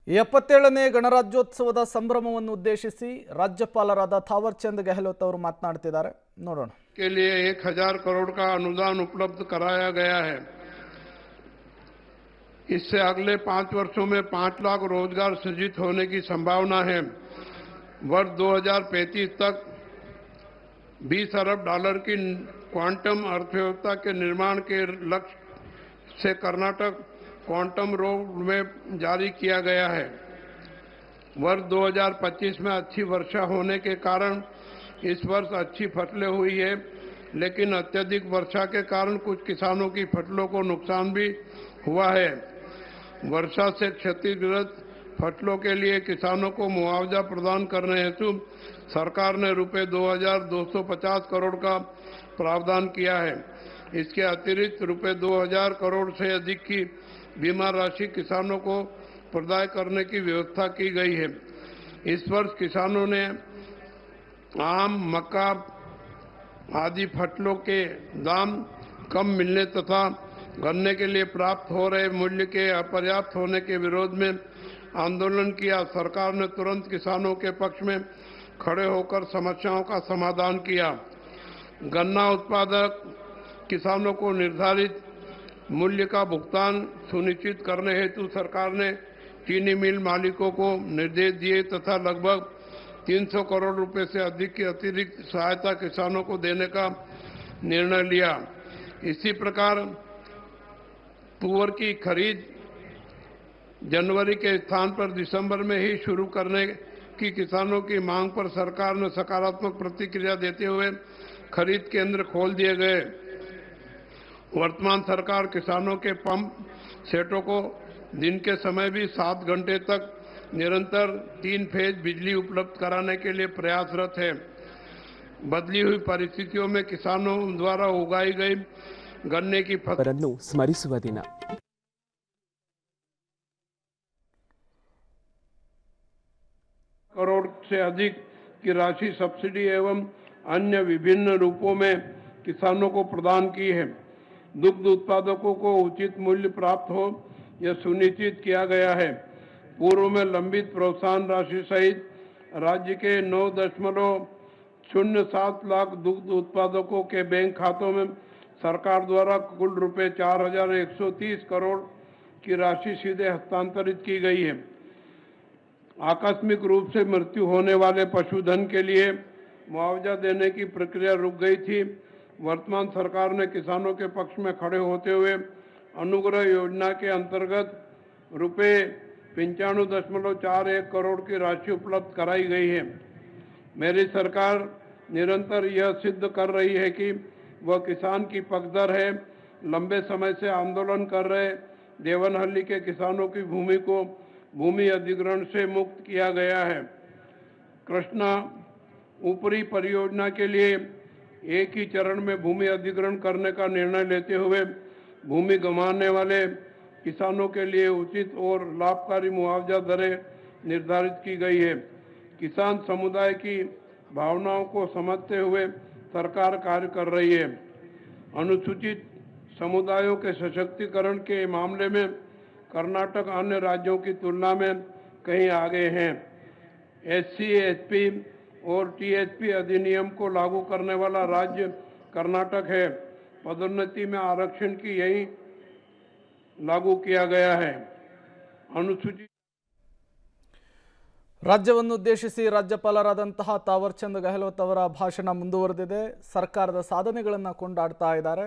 ಎಪ್ಪತ್ತೇಳನೇ ಗಣರಾಜ್ಯೋತ್ಸವದ ಸಂಭ್ರಮವನ್ನು ಉದ್ದೇಶಿಸಿ ರಾಜ್ಯಪಾಲರಾದ ಥಾವರ್ಚಂದ್ ಗೆಹ್ಲೋಟ್ ಅವರು ಮಾತನಾಡ್ತಿದ್ದಾರೆ. ನೋಡೋಣ. के लिए 1000 करोड़ का अनुदान उपलब्ध कराया गया है। इससे अगले 5 वर्षों में 5 लाख रोजगार सृजित होने की संभावना है। वर्ष 2035 तक 20 अरब डॉलर की क्वांटम अर्थव्यवस्था के निर्माण के लक्ष्य से कर्नाटक क्वांटम रोड में जारी किया गया है। वर्ष 2025 में अच्छी वर्षा होने के कारण इस वर्ष अच्छी फसलें हुई है, लेकिन अत्यधिक वर्षा के कारण कुछ किसानों की फसलों को नुकसान भी हुआ है। वर्षा से क्षतिग्रस्त फसलों के लिए किसानों को मुआवजा प्रदान करने हेतु सरकार ने रुपये 2250 करोड़ का प्रावधान किया है। इसके अतिरिक्त रुपये 2000 करोड़ से अधिक की बीमा राशि किसानों को प्रदान करने की व्यवस्था की गई है। इस वर्ष किसानों ने आम, मक्का आदि फसलों के दाम कम मिलने तथा गन्ने के लिए प्राप्त हो रहे मूल्य के अपर्याप्त होने के विरोध में आंदोलन किया। सरकार ने तुरंत किसानों के पक्ष में खड़े होकर समस्याओं का समाधान किया। गन्ना उत्पादक किसानों को निर्धारित मूल्य का भुगतान सुनिश्चित करने हेतु सरकार ने चीनी मिल मालिकों को निर्देश दिए तथा लगभग 300 करोड़ रुपए से अधिक की अतिरिक्त सहायता किसानों को देने का निर्णय लिया। इसी प्रकार तुअर की खरीद जनवरी के स्थान पर दिसंबर में ही शुरू करने की किसानों की मांग पर सरकार ने सकारात्मक प्रतिक्रिया देते हुए खरीद केंद्र खोल दिए गए। वर्तमान सरकार किसानों के पंप सेटों को दिन के समय भी 7 घंटे तक निरंतर 3 फेज बिजली उपलब्ध कराने के लिए प्रयासरत है। बदली हुई परिस्थितियों में किसानों द्वारा उगाई गई गन्ने की फसल स्मरिಸುವ ದಿನ। करोड़ से अधिक की राशि सब्सिडी एवं अन्य विभिन्न रूपों में किसानों को प्रदान की है। दुग्ध उत्पादकों को उचित मूल्य प्राप्त हो यह सुनिश्चित किया गया है। पूर्व में लंबित प्रोत्साहन राशि सहित राज्य के 9.07 लाख दुग्ध उत्पादकों के बैंक खातों में सरकार द्वारा कुल रुपये 4130 करोड़ की राशि सीधे हस्तांतरित की गई है। आकस्मिक रूप से मृत्यु होने वाले पशुधन के लिए मुआवजा देने की प्रक्रिया रुक गई थी। वर्तमान सरकार ने किसानों के पक्ष में खड़े होते हुए अनुग्रह योजना के अंतर्गत रुपये 95.41 करोड़ की राशि उपलब्ध कराई गई है। मेरी सरकार निरंतर यह सिद्ध कर रही है कि वह किसान की पक्षधर है। लंबे समय से आंदोलन कर रहे देवनहल्ली के किसानों की भूमि को भूमि अधिग्रहण से मुक्त किया गया है। कृष्णा ऊपरी परियोजना के लिए एक ही चरण में भूमि अधिग्रहण करने का निर्णय लेते हुए भूमि गंवाने वाले किसानों के लिए उचित और लाभकारी मुआवजा दरें निर्धारित की गई है। किसान समुदाय की भावनाओं को समझते हुए सरकार कार्य कर रही है। अनुसूचित समुदायों के सशक्तिकरण के मामले में कर्नाटक अन्य राज्यों की तुलना में कहीं आगे हैं। SC, SP और TSP अधिनियम को लागू करने वाला राज्य कर्नाटक है। पदोन्नति में आरक्षण की यही लागू किया गया है। अनुसूचित ರಾಜ್ಯವನ್ನು ಉದ್ದೇಶಿಸಿ ರಾಜ್ಯಪಾಲರಾದಂತಹ ಥಾವರ್ಚಂದ್ ಗೆಹ್ಲೋಟ್ ಅವರ ಭಾಷಣ ಮುಂದುವರೆದಿದೆ. ಸರ್ಕಾರದ ಸಾಧನೆಗಳನ್ನು ಕೊಂಡಾಡ್ತಾ ಇದ್ದಾರೆ.